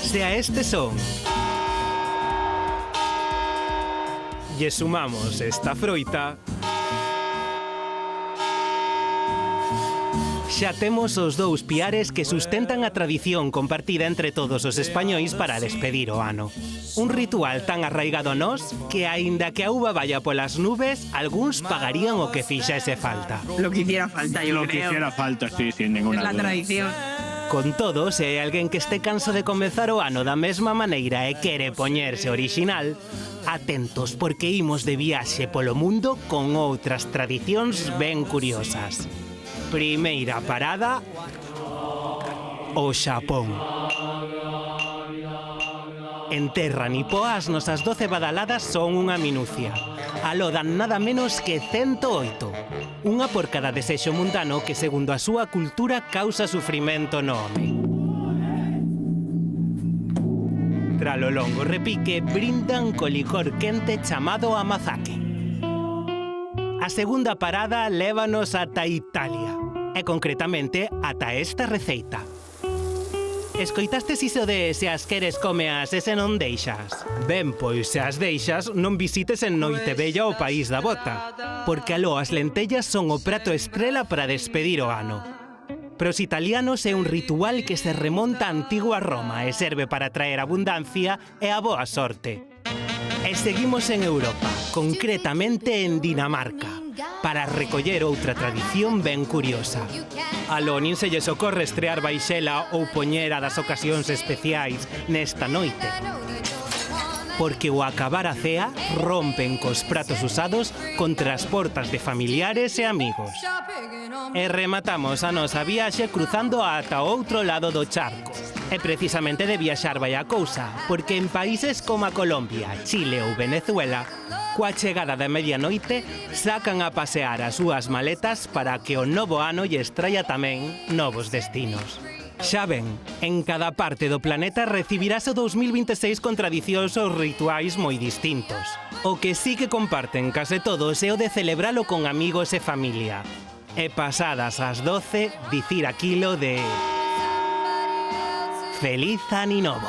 Se a este son lle sumamos esta froita, xa temos os dous piares que sustentan a tradición compartida entre todos os españois para despedir o ano. Un ritual tan arraigado a nós que, aínda que a uva vaya polas nubes, algúns pagarían o que fixese falta. Lo que hiciera falta, yo creo. Lo que hiciera falta, sí, sin ninguna duda. Es la tradición. Con todo, se hai alguén que este canso de comezar o ano da mesma maneira e quere poñerse original, atentos porque imos de viaxe polo mundo con outras tradicións ben curiosas. Primeira parada, o Xapón. En terra nipoa as nosas 12 badaladas son unha minucia. Aló dan nada menos que 108. Unha por cada desexo mundano que, segundo a súa cultura, causa sufrimento no home. Tralo longo repique, brindan co licor quente chamado amazake. A segunda parada lévanos ata Italia, e concretamente ata esta receita. Escoitastes iso de se as queres cómeas e se non deixas? Ben, pois se as deixas, non visites en Noitevella o país da bota, porque aló as lentellas son o prato estrela para despedir o ano. Para os italianos é un ritual que se remonta a antigua Roma e serve para traer abundancia e a boa sorte. E seguimos en Europa, concretamente en Dinamarca, para recoller outra tradición ben curiosa. Aló, nin se lles ocorre estrear baixela ou poñera das ocasións especiais nesta noite. Porque ao acabar a cea, rompen cos pratos usados contra as portas de familiares e amigos. E rematamos a nosa viaxe cruzando ata o outro lado do charco. E precisamente de viaxar vai a cousa, porque en países como a Colombia, Chile ou Venezuela, coa chegada da medianoite, sacan a pasear as súas maletas para que o novo ano lles traia tamén novos destinos. Xa ven, en cada parte do planeta recibirás o 2026 con tradicións ou rituais moi distintos. O que sí que comparten case todos é o de celebralo con amigos e familia. E pasadas as 12, dicir aquilo de... Feliz Aninovo!